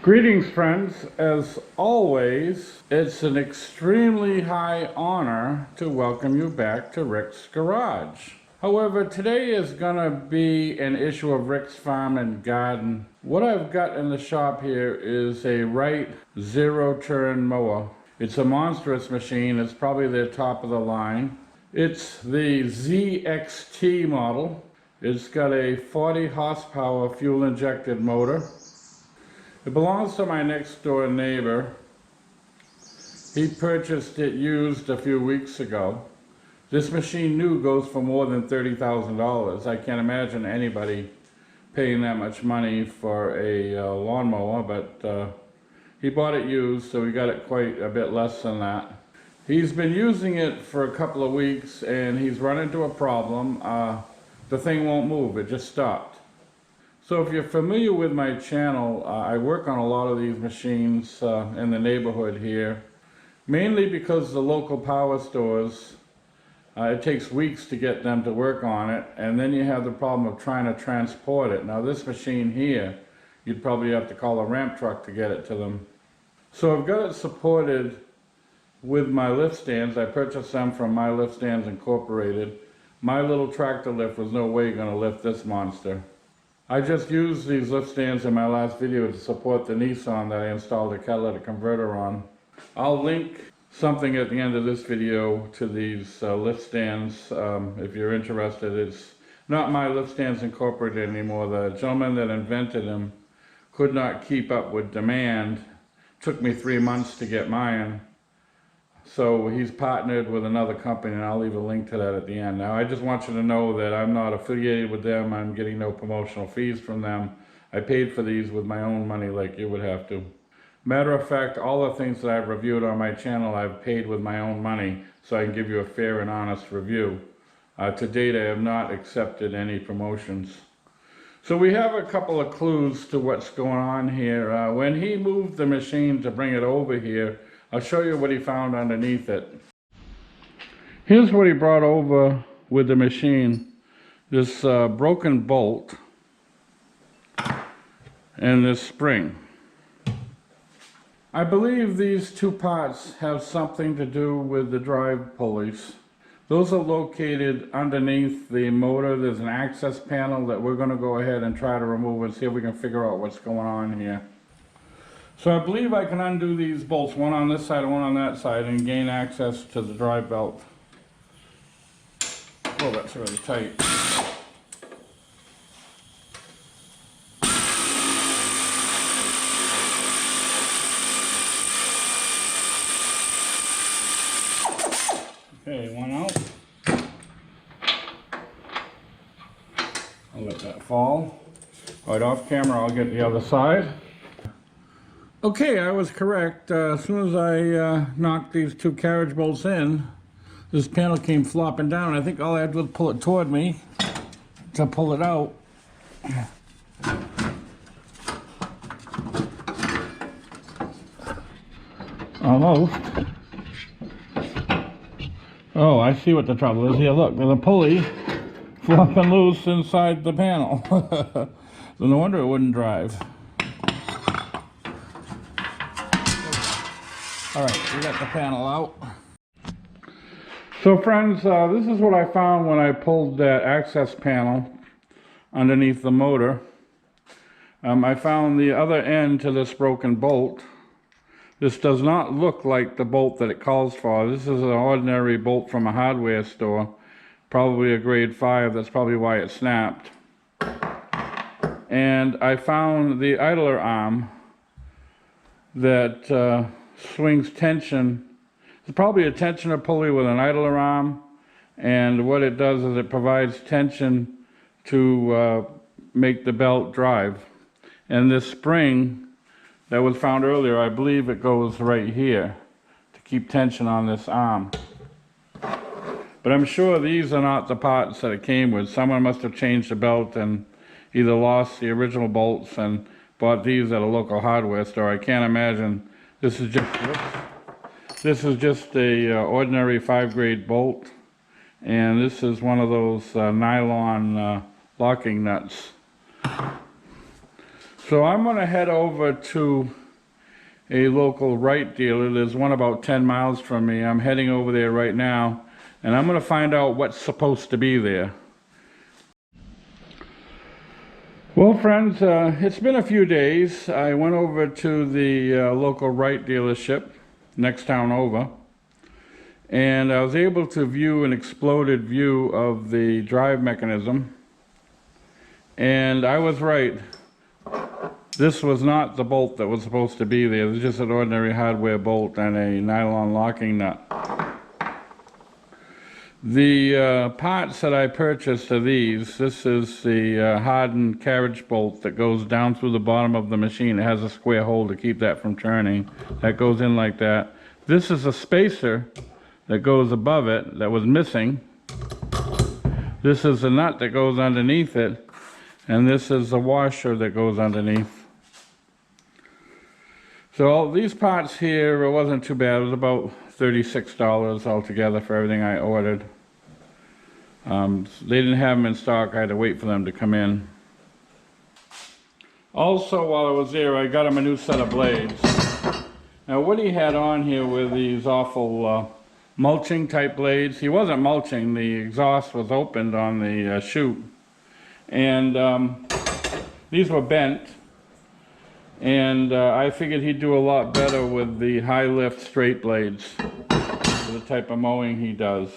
Greetings, friends. As always, it's an extremely high honor to welcome you back to Rick's Garage. However, today is gonna be an issue of Rick's Farm and Garden. What I've got in the shop here is a Wright zero-turn mower. It's a monstrous machine. It's probably the top of the line. It's the ZXT model. It's got a 40 horsepower fuel-injected motor. It belongs to my next door neighbor. He purchased it used a few weeks ago. This machine new goes for more than $30,000. I can't imagine anybody paying that much money for a lawnmower, but he bought it used, so we got it quite a bit less than that. He's been using it for a couple of weeks and he's run into a problem. The thing won't move, it just stopped. So if you're familiar with my channel, I work on a lot of these machines in the neighborhood here, mainly because the local power stores, it takes weeks to get them to work on it, and then you have the problem of trying to transport it. Now this machine here, you'd probably have to call a ramp truck to get it to them. So I've got it supported with my lift stands. I purchased them from My Lift Stands Incorporated. My little tractor lift was no way going to lift this monster. I just used these lift stands in my last video to support the Nissan that I installed a catalytic converter on. I'll link something at the end of this video to these lift stands if you're interested. It's not My Lift Stands Incorporated anymore. The gentleman that invented them could not keep up with demand. Took me 3 months to get mine. So he's partnered with another company, and I'll leave a link to that at the end. Now I just want you to know that I'm not affiliated with them. I'm getting no promotional fees from them. I paid for these with my own money like you would have to. Matter of fact, all the things that I've reviewed on my channel I've paid with my own money so I can give you a fair and honest review. To date I have not accepted any promotions. So we have a couple of clues to what's going on here. When he moved the machine to bring it over here, I'll show you what he found underneath it. Here's what he brought over with the machine. This broken bolt and this spring. I believe these two parts have something to do with the drive pulleys. Those are located underneath the motor. There's an access panel that we're going to go ahead and try to remove and see if we can figure out what's going on here. So I believe I can undo these bolts, one on this side and one on that side, and gain access to the drive belt. Oh, that's really tight. Okay, one out. I'll let that fall. Right off camera, I'll get the other side. Okay, I was correct. As soon as I knocked these two carriage bolts in, this panel came flopping down. I think all I had to do was pull it toward me to pull it out. Almost. Oh, I see what the trouble is here. Look, there's a pulley flopping loose inside the panel. So no wonder it wouldn't drive. Alright, we got the panel out. So friends, this is what I found when I pulled that access panel underneath the motor. I found the other end to this broken bolt. This does not look like the bolt that it calls for. This is an ordinary bolt from a hardware store, probably a grade 5, that's probably why it snapped. And I found the idler arm that swings tension. It's probably a tensioner pulley with an idler arm, and what it does is it provides tension to make the belt drive. And this spring that was found earlier, I believe it goes right here to keep tension on this arm. But I'm sure these are not the parts that it came with. Someone must have changed the belt and either lost the original bolts and bought these at a local hardware store. I can't imagine. This is just a ordinary 5 grade bolt, and this is one of those nylon locking nuts. So I'm going to head over to a local Wright dealer. There's one about 10 miles from me. I'm heading over there right now, and I'm going to find out what's supposed to be there. Well, friends, it's been a few days. I went over to the local Wright dealership next town over, and I was able to view an exploded view of the drive mechanism, and I was right. This was not the bolt that was supposed to be there. It was just an ordinary hardware bolt and a nylon locking nut. The parts that I purchased are these. This is the hardened carriage bolt that goes down through the bottom of the machine. It has a square hole to keep that from turning. That goes in like that. This is a spacer that goes above it that was missing. This is a nut that goes underneath it. And this is the washer that goes underneath. So these parts here, it wasn't too bad. It was about $36 altogether for everything I ordered. They didn't have them in stock. I had to wait for them to come in. Also, while I was there, I got him a new set of blades. Now, what he had on here were these awful mulching type blades. He wasn't mulching. The exhaust was opened on the chute. And these were bent. And I figured he'd do a lot better with the high lift straight blades for the type of mowing he does.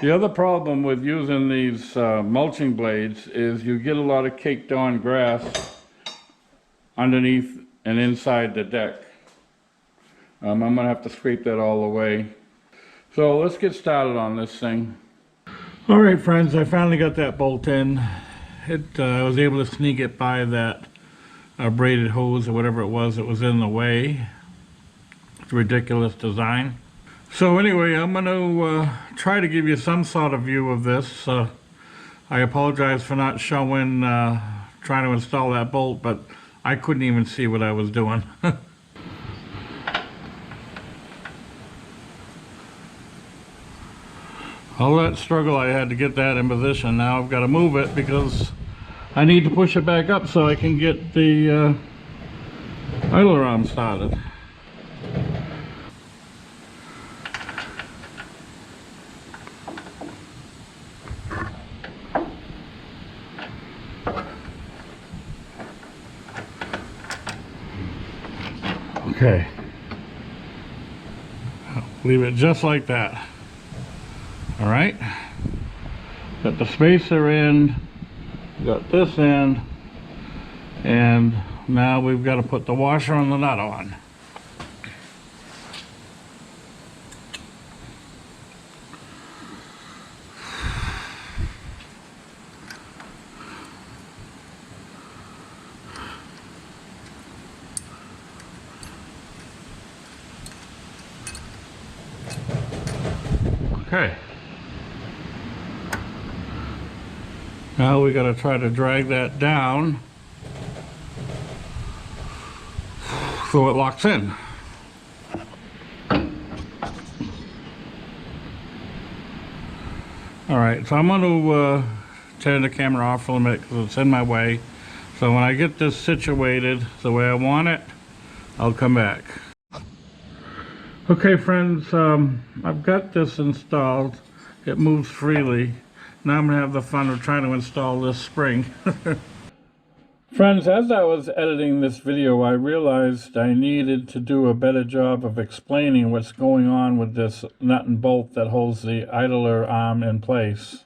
The other problem with using these mulching blades is you get a lot of caked on grass underneath and inside the deck. I'm going to have to scrape that all away. So let's get started on this thing. Alright friends, I finally got that bolt in. I was able to sneak it by that braided hose or whatever it was that was in the way. It's a ridiculous design. So anyway, I'm going to try to give you some sort of view of this. I apologize for not showing, trying to install that bolt, but I couldn't even see what I was doing. All that struggle I had to get that in position. Now I've got to move it because I need to push it back up so I can get the idler arm started. Okay. I'll leave it just like that. All right. Got the spacer in. Got this in, and now we've got to put the washer and the nut on. Okay. Now we got to try to drag that down so it locks in. Alright, so I'm going to turn the camera off for a minute because it's in my way. So when I get this situated the way I want it, I'll come back. Okay friends, I've got this installed. It moves freely. Now I'm going to have the fun of trying to install this spring. Friends, as I was editing this video, I realized I needed to do a better job of explaining what's going on with this nut and bolt that holds the idler arm in place.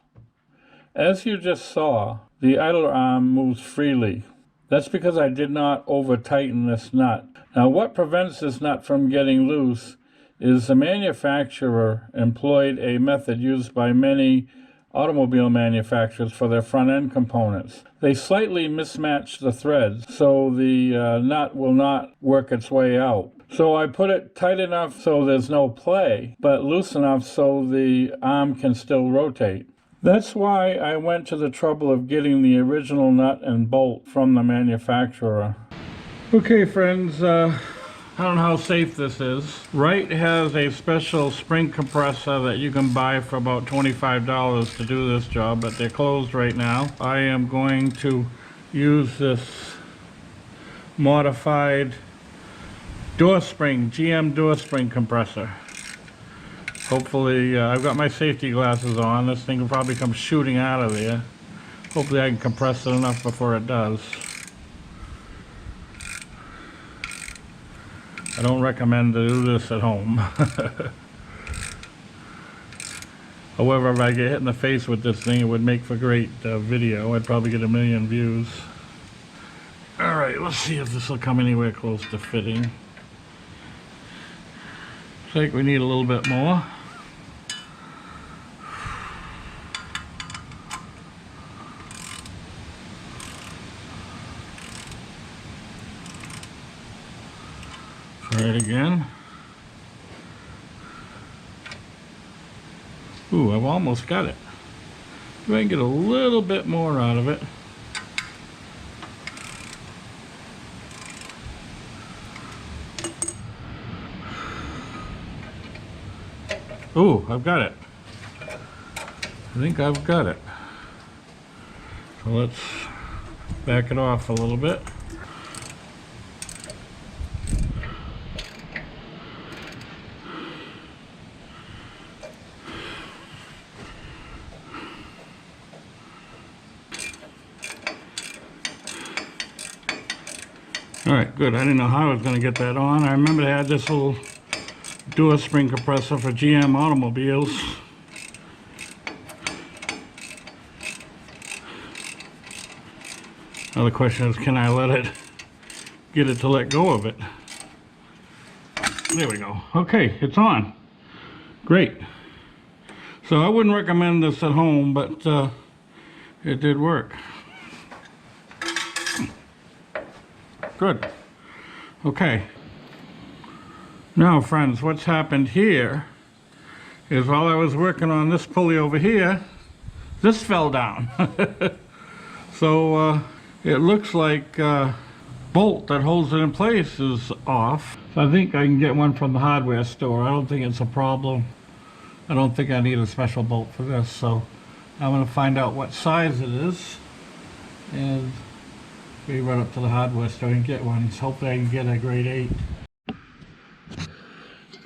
As you just saw, the idler arm moves freely. That's because I did not over-tighten this nut. Now, what prevents this nut from getting loose is the manufacturer employed a method used by many automobile manufacturers for their front end components. They slightly mismatch the threads so the nut will not work its way out. So I put it tight enough so there's no play, but loose enough so the arm can still rotate. That's why I went to the trouble of getting the original nut and bolt from the manufacturer. Okay friends, I don't know how safe this is. Wright has a special spring compressor that you can buy for about $25 to do this job, but they're closed right now. I am going to use this modified door spring, GM door spring compressor. Hopefully, I've got my safety glasses on. This thing will probably come shooting out of there. Hopefully I can compress it enough before it does. I don't recommend to do this at home. However, if I get hit in the face with this thing, it would make for great video. I'd probably get 1 million views. Alright, let's see if this will come anywhere close to fitting. Looks like we need a little bit more. Try it again. Ooh, I've almost got it. If I can get a little bit more out of it. Ooh, I've got it. I think I've got it. So let's back it off a little bit. Alright, good. I didn't know how I was going to get that on. I remember they had this little door spring compressor for GM automobiles. Now the question is, can I get it to let go of it? There we go. Okay, it's on. Great. So I wouldn't recommend this at home, but it did work. Good. Okay. Now, friends, what's happened here is while I was working on this pulley over here, this fell down. So it looks like bolt that holds it in place is off. So I think I can get one from the hardware store. I don't think it's a problem. I don't think I need a special bolt for this. So I'm going to find out what size it is and we run up to the hardware store and get one. So hopefully I can get a grade 8.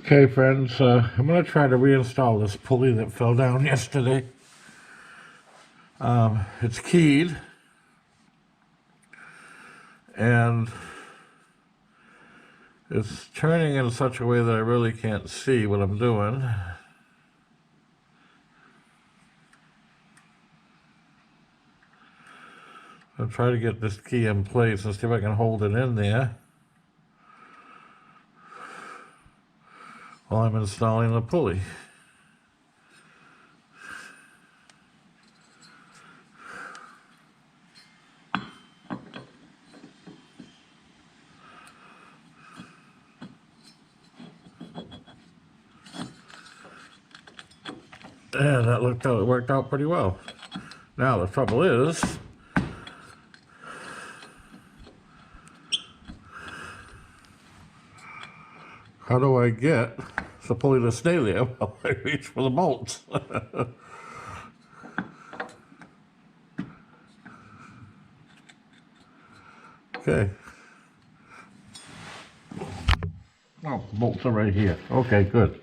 Okay, friends, I'm going to try to reinstall this pulley that fell down yesterday. It's keyed, and it's turning in such a way that I really can't see what I'm doing. I'll try to get this key in place and see if I can hold it in there while I'm installing the pulley. And that worked out pretty well. Now the trouble is, how do I get the pulley to stay there while I reach for the bolts? Okay. Oh, the bolts are right here. Okay, good.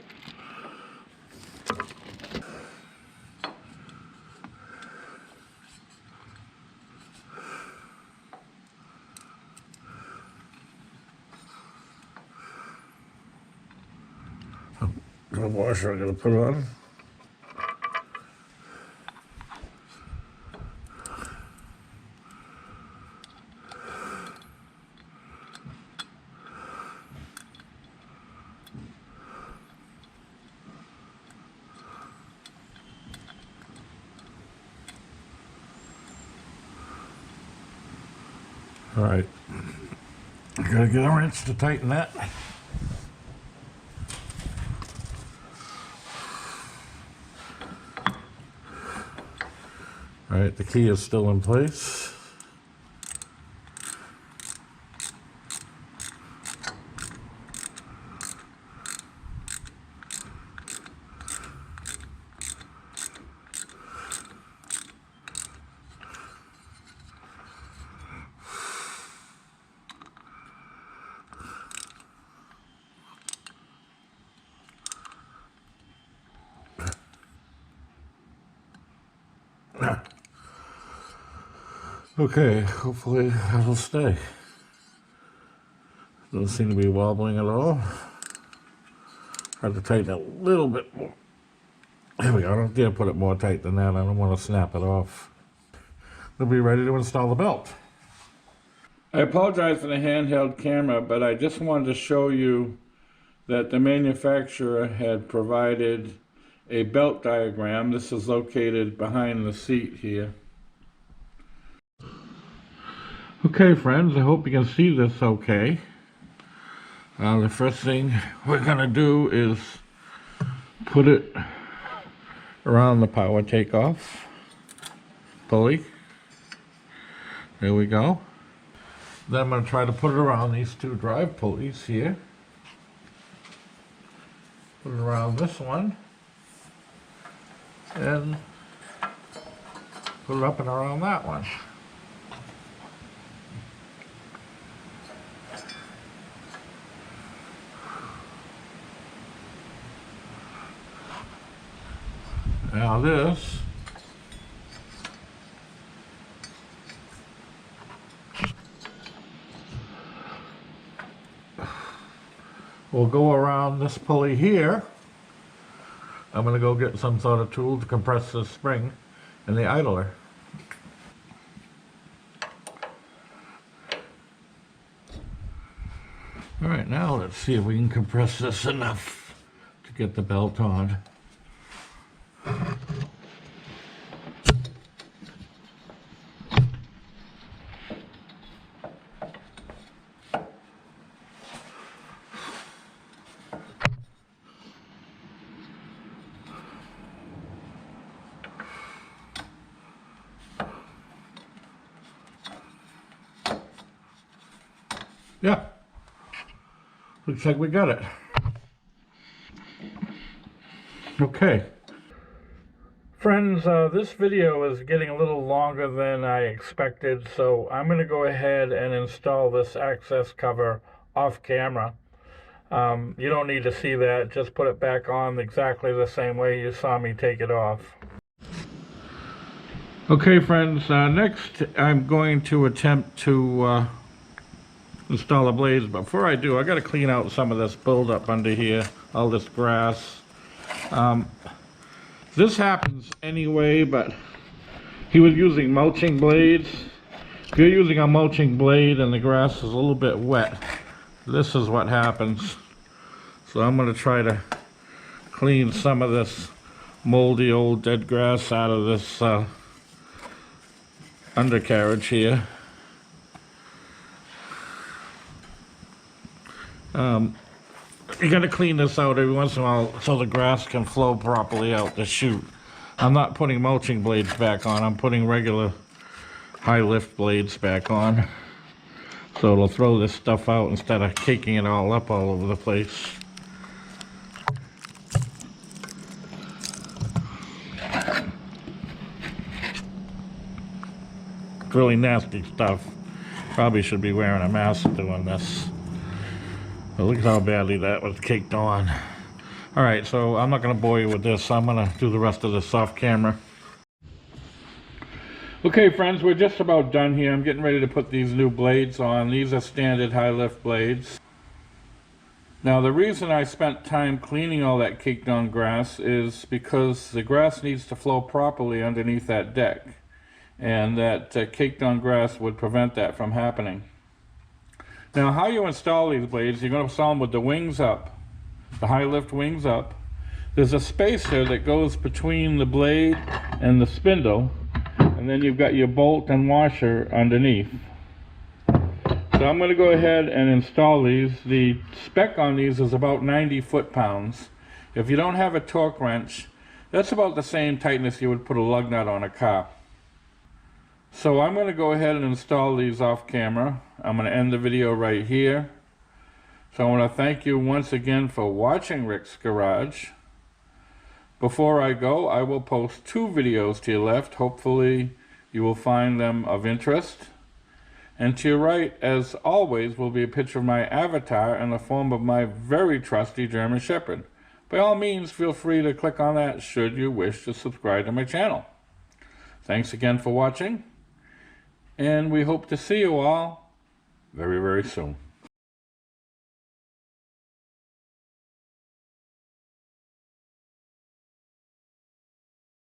The washer I'm going to put on. All right, gotta get a wrench to tighten that. All right, the key is still in place. Okay, hopefully that'll stay. Doesn't seem to be wobbling at all. Have to tighten it a little bit more. There we go. I don't dare put it more tight than that. I don't want to snap it off. We'll be ready to install the belt. I apologize for the handheld camera, but I just wanted to show you that the manufacturer had provided a belt diagram. This is located behind the seat here. Okay, friends, I hope you can see this okay. The first thing we're going to do is put it around the power takeoff pulley. There we go. Then I'm going to try to put it around these two drive pulleys here. Put it around this one. And put it up and around that one. Now this will go around this pulley here. I'm going to go get some sort of tool to compress this spring and the idler. Alright, now let's see if we can compress this enough to get the belt on. Yeah, looks like we got it. Okay. Friends, this video is getting a little longer than I expected, so I'm going to go ahead and install this access cover off camera. You don't need to see that, just put it back on exactly the same way you saw me take it off. Okay, friends, next I'm going to attempt to install the blades. Before I do, I got to clean out some of this buildup under here, all this grass. This happens anyway, but he was using mulching blades. If you're using a mulching blade and the grass is a little bit wet, this is what happens. So I'm going to try to clean some of this moldy old dead grass out of this undercarriage here. You got to clean this out every once in a while so the grass can flow properly out the chute. I'm not putting mulching blades back on, I'm putting regular high lift blades back on. So it'll throw this stuff out instead of caking it all up all over the place. It's really nasty stuff. Probably should be wearing a mask doing this. But look at how badly that was caked on. Alright, so I'm not going to bore you with this. I'm going to do the rest of this off camera. Okay, friends, we're just about done here. I'm getting ready to put these new blades on. These are standard high lift blades. Now, the reason I spent time cleaning all that caked on grass is because the grass needs to flow properly underneath that deck. And that caked on grass would prevent that from happening. Now, how you install these blades, you're going to install them with the wings up, the high lift wings up. There's a spacer that goes between the blade and the spindle, and then you've got your bolt and washer underneath. So I'm going to go ahead and install these. The spec on these is about 90 foot-pounds. If you don't have a torque wrench, that's about the same tightness you would put a lug nut on a car. So I'm going to go ahead and install these off camera. I'm going to end the video right here. So I want to thank you once again for watching Rick's Garage. Before I go, I will post 2 videos to your left. Hopefully you will find them of interest. And to your right, as always, will be a picture of my avatar in the form of my very trusty German Shepherd. By all means, feel free to click on that should you wish to subscribe to my channel. Thanks again for watching. and we hope to see you all very, very soon.